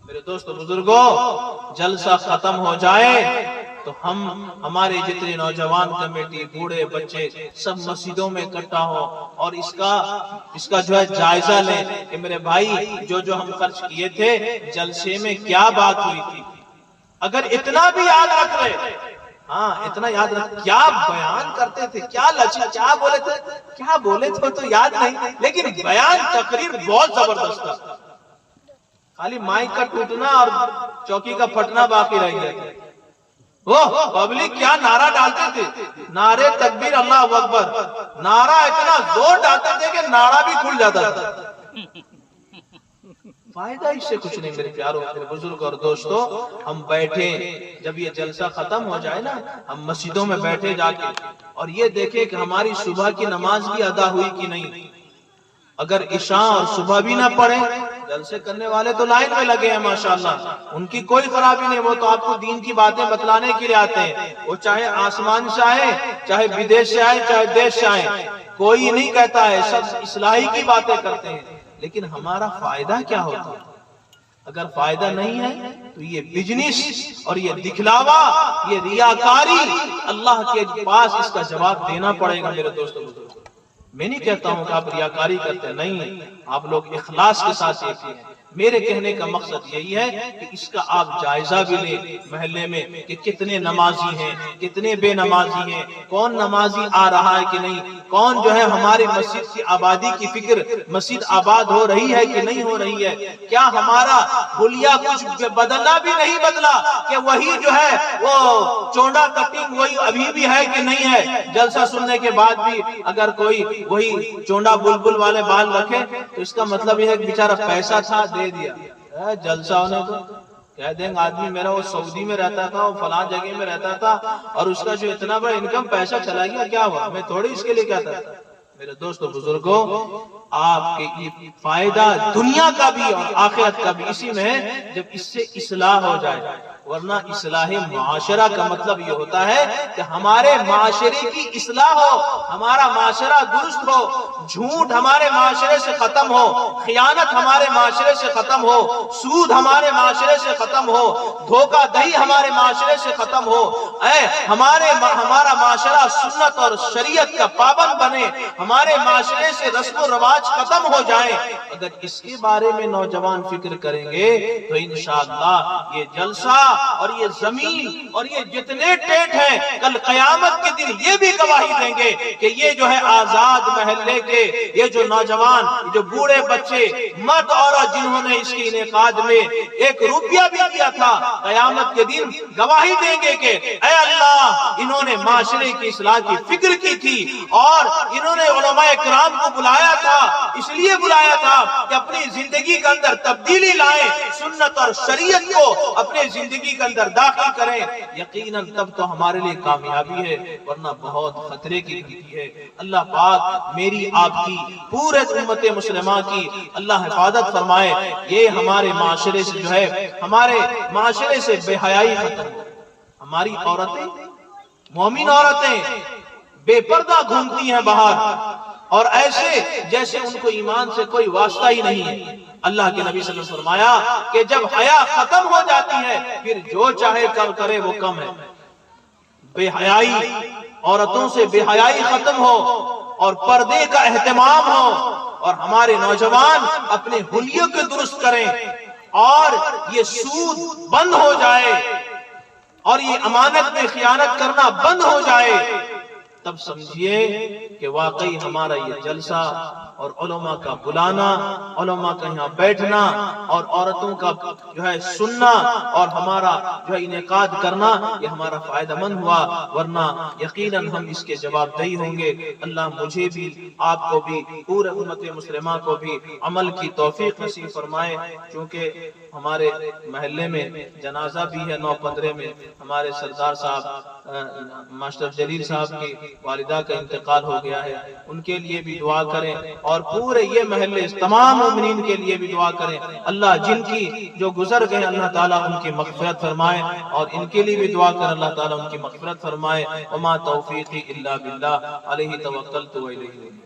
میرے دوستو بزرگوں، جلسہ ختم ہو جائے تو ہمارے جتنے نوجوان کمیٹی، بوڑھے بچے سب مسجدوں میں اکٹھا ہو اور اس کا جو ہے جائزہ لیں کہ میرے بھائی جو ہم خرچ کیے تھے جلسے میں کیا بات ہوئی تھی۔ اگر اتنا بھی یاد رکھ رہے، ہاں اتنا یاد رکھ، کیا بیان کرتے تھے، کیا بولے تھے تو یاد نہیں، لیکن بیان تقریر بہت زبردست تھا۔ خالی مائک کا ٹوٹنا اور چوکی کا پھٹنا باقی رہ گیا تھا۔ وہ پبلک کیا نعرہ ڈالتے تھے، نعرے تکبیر اللہ اکبر، نعرہ اتنا زور ڈالتے تھے کہ نعرہ بھی کھل جاتا تھا۔ فائدہ اس سے کچھ نہیں میرے پیاروں، میرے بزرگ اور دوستوں۔ ہم بیٹھے، جب یہ جلسہ ختم ہو جائے نا، ہم مسجدوں میں بیٹھے جا کے اور یہ دیکھیں کہ ہماری صبح کی نماز بھی ادا ہوئی کہ نہیں۔ اگر عشاء اور صبح بھی نہ پڑھیں، جلسے کرنے والے تو لائن میں لگے ہیں ماشاءاللہ، ان کی کوئی خرابی نہیں، وہ تو آپ کو دین کی باتیں بتلانے کے لیے آتے ہیں۔ وہ چاہے آسمان سے آئے، چاہے بدیش سے آئے، چاہے دیش سے آئے، کوئی نہیں کہتا ہے، سب اصلاحی کی باتیں کرتے ہیں۔ لیکن ہمارا فائدہ کیا ہوتا ہے؟ اگر فائدہ نہیں ہے تو یہ بزنس اور یہ دکھلاوا، یہ ریاکاری، اللہ کے پاس اس کا جواب دینا پڑے گا میرے دوستوں بزرگوں۔ میں نہیں کہتا ہوں کہ آپ ریاکاری کرتے، نہیں، آپ لوگ اخلاص کے ساتھ دیکھیں۔ میرے کہنے کا مقصد یہی ہے کہ اس کا آپ جائزہ بھی لیں محلے میں کہ کتنے نمازی ہیں، کتنے بے نمازی ہیں، کون نمازی آ رہا ہے کہ نہیں، کون جو ہے ہماری مسجد کی آبادی کی فکر، مسجد آباد ہو رہی ہے کہ نہیں ہو رہی ہے، کیا ہمارا حلیہ کچھ بدلنا بھی نہیں بدلا کہ وہی جو ہے وہ چونڈا کٹنگ وہی ابھی بھی ہے کہ نہیں ہے۔ جلسہ سننے کے بعد بھی اگر کوئی وہی چونڈا بلبل والے بال رکھے تو اس کا مطلب یہ ہے کہ بیچارہ پیسہ تھا دے دیا، جلسہ ہونے تو کہہ دیں گے آدمی میرا وہ سعودی میں رہتا تھا، وہ فلاں جگہ میں رہتا تھا اور اس کا جو اتنا بڑا انکم پیسہ چلا گیا، کیا ہوا، میں تھوڑی اس کے لیے کہتا تھا۔ میرے دوستو بزرگوں، آپ کے یہ فائدہ دنیا کا بھی اور آخرت کا بھی اسی میں ہے جب اس سے اصلاح ہو جائے، ورنہ اصلاح معاشرہ کا مطلب یہ ہوتا ہے کہ ہمارے معاشرے کی اصلاح ہو، ہمارا معاشرہ درست ہو، جھوٹ ہمارے معاشرے سے ختم ہو، خیانت ہمارے معاشرے سے ختم ہو، سود ہمارے معاشرے سے ختم ہو، دھوکہ دہی ہمارے معاشرے سے ختم ہو، ہمارا معاشرہ سنت اور شریعت کا پابند بنے، ہمارے معاشرے سے رسم و رواج ختم ہو جائیں۔ اگر اس کے بارے میں نوجوان فکر کریں گے تو انشاءاللہ یہ جلسہ اور یہ زمین اور یہ جتنے ٹیٹ ہیں کل قیامت کے دن یہ بھی گواہی دیں گے کہ یہ جو ہے آزاد محلے کے یہ جو نوجوان، جو بوڑھے بچے، مرد عورت جنہوں نے اس کی انعقاد میں 1 روپیہ بھی دیا تھا، قیامت کے دن گواہی دیں گے کہ اے اللہ انہوں نے معاشرے کی اصلاح کی فکر کی تھی اور انہوں نے علماء کرام کو بلایا تھا، اس لیے بلایا تھا کہ اپنی زندگی کے اندر تبدیلی لائیں، سنت اور شریعت کو اپنے زندگی کے اندر داخل کریں۔ یقیناً تب تو ہمارے لیے کامیابی ہے، ورنہ بہت خطرے کی گھنٹی ہے۔ اللہ پاک میری آپ کی پورے امت مسلمہ کی اللہ حفاظت فرمائے۔ یہ ہمارے معاشرے سے جو ہے، ہمارے معاشرے سے بے حیائی ختم ہو۔ ہماری عورتیں، مومن عورتیں بے پردہ گھومتی ہیں باہر اور ایسے جیسے ان کو ایمان سے کوئی واسطہ ہی نہیں ہے۔ اللہ کے نبی صلی اللہ علیہ وسلم فرمایا کہ جب حیا ختم ہو جاتی ہے پھر جو چاہے کرے وہ کم ہے۔ بے حیائی، عورتوں سے بے حیائی ختم ہو اور پردے کا اہتمام ہو اور ہمارے نوجوان اپنے حلیے کو درست کریں اور یہ سود بند ہو جائے اور یہ امانت میں خیانت کرنا بند ہو جائے، تب سمجھیے کہ واقعی ہمارا یہ جلسہ اور علماء کا بلانا، علماء کا یہاں بیٹھنا اور عورتوں کا جو ہے سننا اور ہمارا جو ہے انعقاد کرنا یہ ہمارا فائدہ مند ہوا، ورنہ یقیناً ہم اس کے جواب دہی ہوں گے۔ اللہ مجھے بھی، آپ کو بھی، پورے امت مسلمہ کو بھی عمل کی توفیق نصیب فرمائے۔ چونکہ ہمارے محلے میں جنازہ بھی ہے 9/15 میں، ہمارے سردار صاحب ماسٹر جلیل صاحب کی والدہ کا انتقال ہو گیا ہے، ان کے لیے بھی دعا کریں اور پورے یہ محلے تمام مومنین کے لیے بھی دعا کریں۔ اللہ جن کی جو گزر گئے اللہ تعالیٰ ان کی مغفرت فرمائے اور ان کے لیے بھی دعا کریں اللہ تعالیٰ ان کی مغفرت فرمائے۔ وما توفیقی الا باللہ علیہ توکلت و الیہ انیب۔